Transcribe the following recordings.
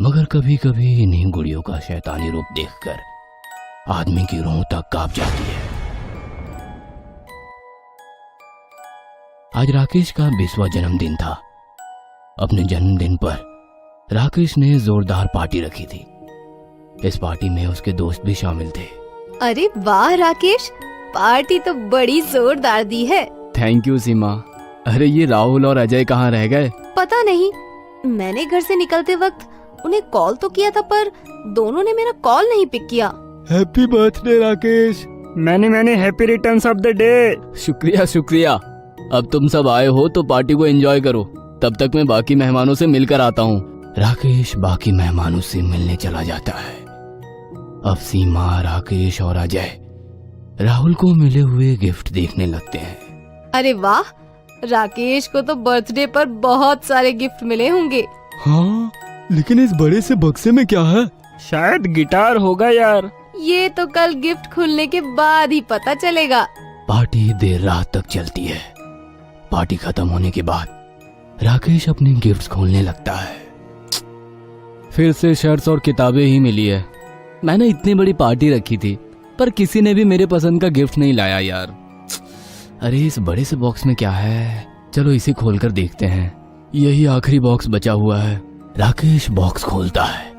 मगर कभी कभी इन्हीं गुड़ियों का शैतानी रूप देखकर आदमी की रूह तक कांप जाती है। आज राकेश का 20वां जन्मदिन था। अपने जन्मदिन पर राकेश ने जोरदार पार्टी रखी थी। इस पार्टी में उसके दोस्त भी शामिल थे। अरे वाह राकेश, पार्टी तो बड़ी जोरदार दी है। थैंक यू सीमा। अरे ये राहुल और अजय कहाँ रह गए? पता नहीं, मैंने घर से निकलते वक्त उन्हें कॉल तो किया था पर दोनों ने मेरा कॉल नहीं पिक किया। Happy birthday Rakesh. मैंने happy returns of the day. शुक्रिया शुक्रिया। अब तुम सब आए हो तो पार्टी को एंजॉय करो, तब तक मैं बाकी मेहमानों से मिलकर आता हूँ। राकेश बाकी मेहमानों से मिलने चला जाता है। अब सीमा, राकेश और अजय राहुल को मिले हुए गिफ्ट देखने लगते हैं। अरे वाह, राकेश को तो बर्थडे पर बहुत सारे गिफ्ट मिले होंगे। हाँ, लेकिन इस बड़े से बक्से में क्या है? शायद गिटार होगा यार। ये तो कल गिफ्ट खुलने के बाद ही पता चलेगा। पार्टी देर रात तक चलती है। पार्टी खत्म होने के बाद राकेश अपने गिफ्ट्स खोलने लगता है। फिर से शर्ट्स और किताबें ही मिली है। मैंने इतनी बड़ी पार्टी रखी थी पर किसी ने भी मेरे पसंद का गिफ्ट नहीं लाया यार। अरे इस बड़े से बॉक्स में क्या है? चलो इसे खोलकर देखते हैं। यही आखिरी बॉक्स बचा हुआ है। राकेश बॉक्स खोलता है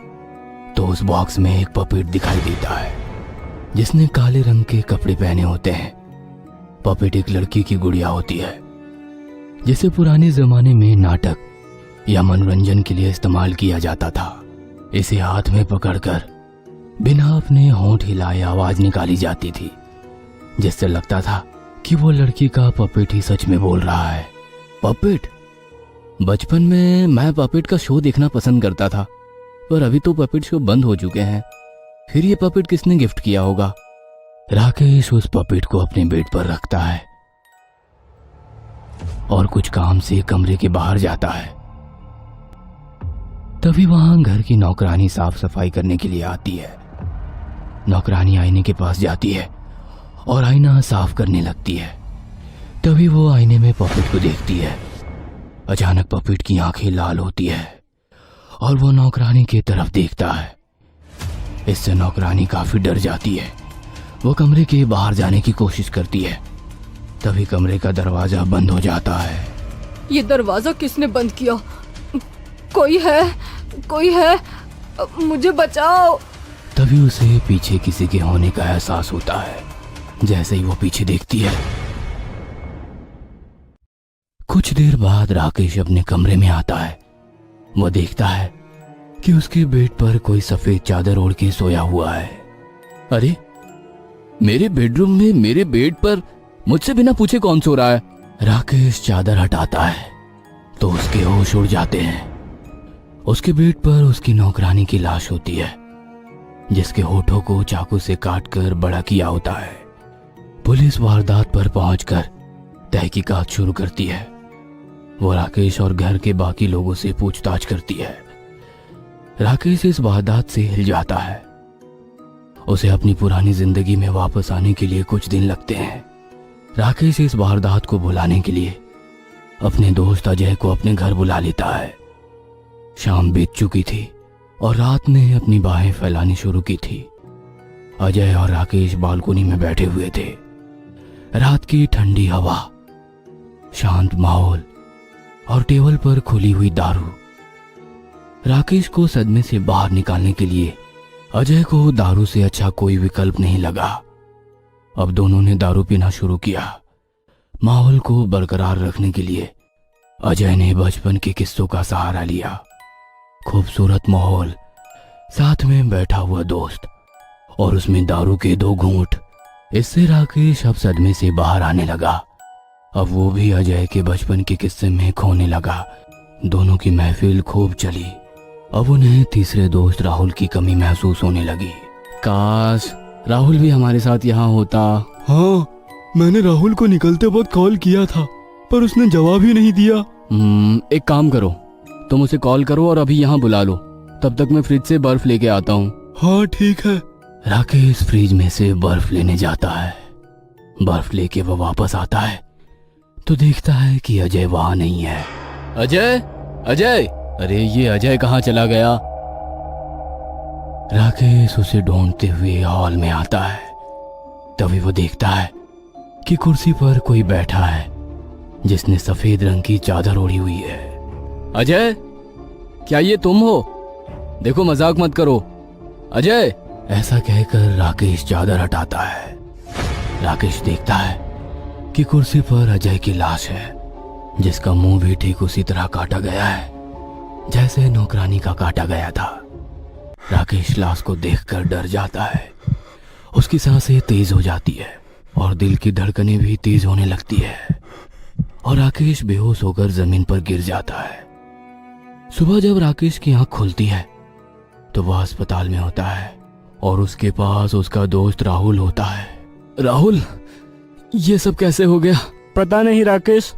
तो उस बॉक्स में एक पपेट दिखाई देता है जिसने काले रंग के कपड़े पहने होते हैं। पपेट एक लड़की की गुड़िया होती है जिसे पुराने जमाने में नाटक या मनोरंजन के लिए इस्तेमाल किया जाता था। इसे हाथ में पकड़कर बिना अपने होंठ हिलाए आवाज निकाली जाती थी, जिससे लगता था कि वो लड़की का पपेट ही सच में बोल रहा है। पपेट? बचपन में मैं पपेट का शो देखना पसंद करता था, पर अभी तो पपेट शो बंद हो चुके हैं। फिर ये पपेट किसने गिफ्ट किया होगा? राकेश उस पपेट को अपने बेड पर रखता है और कुछ काम से कमरे के बाहर जाता है। तभी वहां घर की नौकरानी साफ सफाई करने के लिए आती है। नौकरानी आईने के पास जाती है और आईना साफ करने लगती है। तभी वो आईने में पपेट को देखती है। अचानक पपेट की आंखें लाल होती है और वो नौकरानी की तरफ देखता है। इससे नौकरानी काफी डर जाती है। वो कमरे के बाहर जाने की कोशिश करती है। तभी कमरे का दरवाजा बंद हो जाता है। ये दरवाजा किसने बंद किया? कोई है, मुझे बचाओ। तभी उसे पीछे किसी के होने का एहसास होता है। जैसे ही वो पीछे देखती है, कुछ देर बाद राकेश अपने कमरे में आता है। वो देखता है कि उसके बेड पर कोई सफेद चादर ओढ़ के सोया हुआ है। अरे, मेरे बेडरूम में मेरे बेड पर मुझसे बिना पूछे कौन सो रहा है? राकेश चादर हटाता है तो उसके होश उड़ जाते हैं। उसके बेड पर उसकी नौकरानी की लाश होती है जिसके होठों को चाकू से काटकर बड़ा किया होता है। पुलिस वारदात पर पहुंचकर तहकीकात शुरू करती है। वो राकेश और घर के बाकी लोगों से पूछताछ करती है। राकेश इस वारदात से हिल जाता है। उसे अपनी पुरानी जिंदगी में वापस आने के लिए कुछ दिन लगते हैं। राकेश इस वारदात को भुलाने के लिए अपने दोस्त अजय को अपने घर बुला लेता है। शाम बीत चुकी थी और रात ने अपनी बाहें फैलानी शुरू की थी। अजय और राकेश बालकनी में बैठे हुए थे। रात की ठंडी हवा, शांत माहौल और टेबल पर खुली हुई दारू। राकेश को सदमे से बाहर निकालने के लिए अजय को दारू से अच्छा कोई विकल्प नहीं लगा। अब दोनों ने दारू पीना शुरू किया। माहौल को बरकरार रखने के लिए अजय ने बचपन के किस्सों का सहारा लिया। खूबसूरत माहौल, साथ में बैठा हुआ दोस्त और उसमें दारू के 2 घूंट। इससे राकेश अब सदमे से बाहर आने लगा। अब वो भी अजय के बचपन के किस्से में खोने लगा। दोनों की महफिल खूब चली। अब उन्हें तीसरे दोस्त राहुल की कमी महसूस होने लगी। काश राहुल भी हमारे साथ यहाँ होता। हाँ, मैंने राहुल को निकलते वक्त कॉल किया था पर उसने जवाब ही नहीं दिया। एक काम करो, तुम उसे कॉल करो और अभी यहाँ बुला लो। तब तक मैं फ्रिज से बर्फ लेके आता हूँ। हाँ ठीक है। राकेश फ्रिज में से बर्फ लेने जाता है। बर्फ लेके वो वापस आता है तो देखता है कि अजय वहां नहीं है। अजय, अजय! अरे ये अजय कहाँ चला गया? राकेश उसे ढूंढते हुए हॉल में आता है। तभी वो देखता है कि कुर्सी पर कोई बैठा है जिसने सफेद रंग की चादर ओढ़ी हुई है। अजय, क्या ये तुम हो? देखो, मजाक मत करो। अजय! ऐसा कहकर राकेश चादर हटाता है। राकेश देखता है कि कुर्सी पर अजय की लाश है, जिसका मुंह भी ठीक उसी तरह काटा गया है जैसे नौकरानी का काटा गया था। राकेश लाश को देखकर डर जाता है। उसकी सांसें तेज हो जाती है और दिल की धड़कनें भी तेज होने लगती है और राकेश बेहोश होकर जमीन पर गिर जाता है। सुबह जब राकेश की आंख खुलती है तो वह अस्पताल में होता है और उसके पास उसका दोस्त राहुल होता है। राहुल, ये सब कैसे हो गया? पता नहीं राकेश,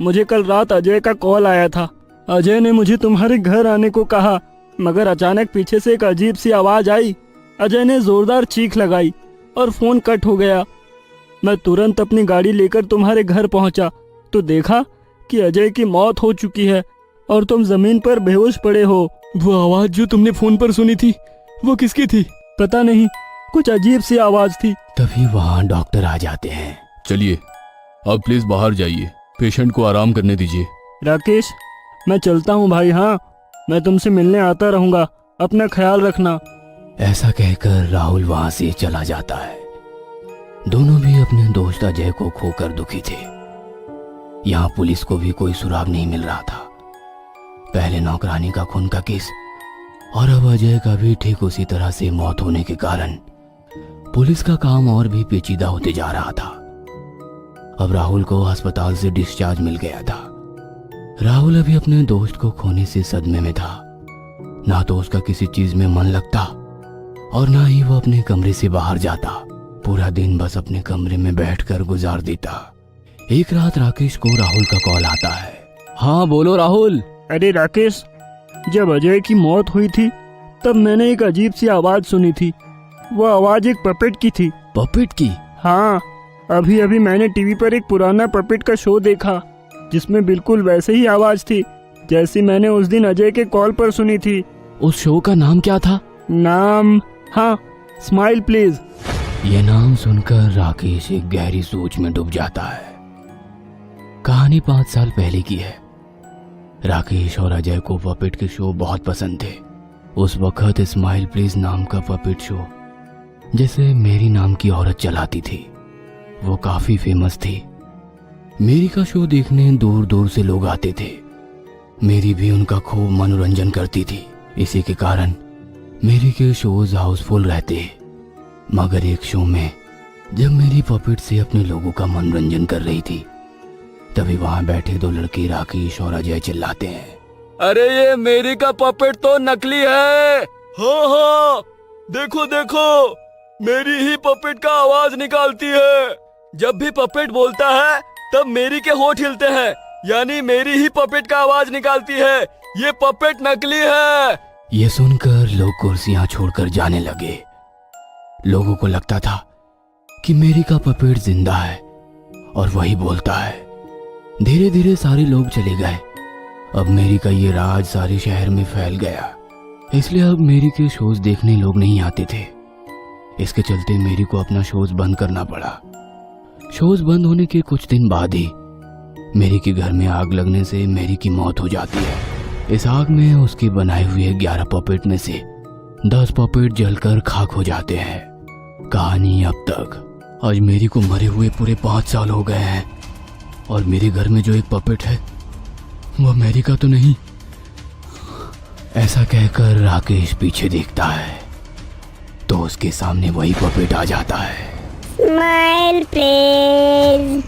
मुझे कल रात अजय का कॉल आया था। अजय ने मुझे तुम्हारे घर आने को कहा, मगर अचानक पीछे से एक अजीब सी आवाज आई। अजय ने जोरदार चीख लगाई और फोन कट हो गया। मैं तुरंत अपनी गाड़ी लेकर तुम्हारे घर पहुंचा तो देखा कि अजय की मौत हो चुकी है और तुम जमीन पर बेहोश पड़े हो। वो आवाज जो तुमने फोन पर सुनी थी, वो किसकी थी? पता नहीं, कुछ अजीब सी आवाज थी। तभी वहां डॉक्टर आ जाते हैं। चलिए, अब प्लीज बाहर जाइए, पेशेंट को आराम करने दीजिए। राकेश, मैं चलता हूँ भाई। हाँ, मैं तुमसे मिलने आता रहूंगा, अपना ख्याल रखना। ऐसा कहकर राहुल वहां से चला जाता है। दोनों भी अपने दोस्त अजय को खोकर दुखी थे। यहाँ पुलिस को भी कोई सुराग नहीं मिल रहा था। पहले नौकरानी का खून का केस और अब अजय का भी ठीक उसी तरह से मौत होने के कारण पुलिस का काम और भी पेचीदा होते जा रहा था। अब राहुल को अस्पताल से डिस्चार्ज मिल गया था। राहुल अभी अपने दोस्त को खोने से सदमे में था। ना तो उसका किसी चीज में मन लगता और ना ही वो अपने कमरे से बाहर जाता। पूरा दिन बस अपने कमरे में बैठकर गुजार देता। एक रात राकेश को राहुल का कॉल आता है। हाँ, बोलो राहुल। अरे राकेश, जब अजय की मौत हुई थी तब मैंने एक अजीब सी आवाज सुनी थी। वो आवाज एक पपेट की थी। पपेट की? हाँ, अभी अभी मैंने टीवी पर एक पुराना पपेट का शो देखा जिसमें बिल्कुल वैसे ही आवाज थी जैसी मैंने उस दिन अजय के कॉल पर सुनी थी। उस शो का नाम क्या था? नाम, हाँ, स्माइल प्लीज। ये नाम सुनकर राकेश एक गहरी सोच में डूब जाता है। कहानी 5 साल पहले की है। राकेश और अजय को पपेट के शो बहुत पसंद थे। उस वक्त स्माइल प्लीज नाम का पपेट शो जैसे मेरी नाम की औरत चलाती थी, वो काफी फेमस थी। मेरी का शो देखने दूर दूर से लोग आते थे। मेरी भी उनका खूब मनोरंजन करती थी। इसी के कारण मेरी के शोज हाउसफुल रहते। मगर एक शो में जब मेरी पपेट से अपने लोगों का मनोरंजन कर रही थी तभी वहां बैठे 2 लड़के राकेश और अजय चिल्लाते हैं, अरे ये मेरी का पपेट तो नकली है। हाँ हाँ, देखो देखो, मेरी ही पपेट का आवाज निकालती है। जब भी पपेट बोलता है तब मेरी के होठ हिलते हैं, यानी मेरी ही पपेट का आवाज निकालती है। ये पपेट नकली है। ये सुनकर लोग कुर्सियां छोड़कर जाने लगे। लोगों को लगता था कि मेरी का पपेट जिंदा है और वही बोलता है। धीरे धीरे सारे लोग चले गए। अब मेरी का ये राज सारे शहर में फैल गया, इसलिए अब मेरी के शोज देखने लोग नहीं आते थे। इसके चलते मेरी को अपना शोज बंद करना पड़ा। शोज बंद होने के कुछ दिन बाद ही मेरी के घर में आग लगने से मेरी की मौत हो जाती है। इस आग में उसके बनाए हुए 11 पपेट में से 10 पपेट जलकर खाक हो जाते हैं। कहानी अब तक। आज मेरी को मरे हुए पूरे 5 साल हो गए हैं और मेरे घर में जो एक पपेट है वो मेरी का तो नहीं। ऐसा कहकर राकेश पीछे देखता है तो उसके सामने वही पपेट आ जाता है। Smile please.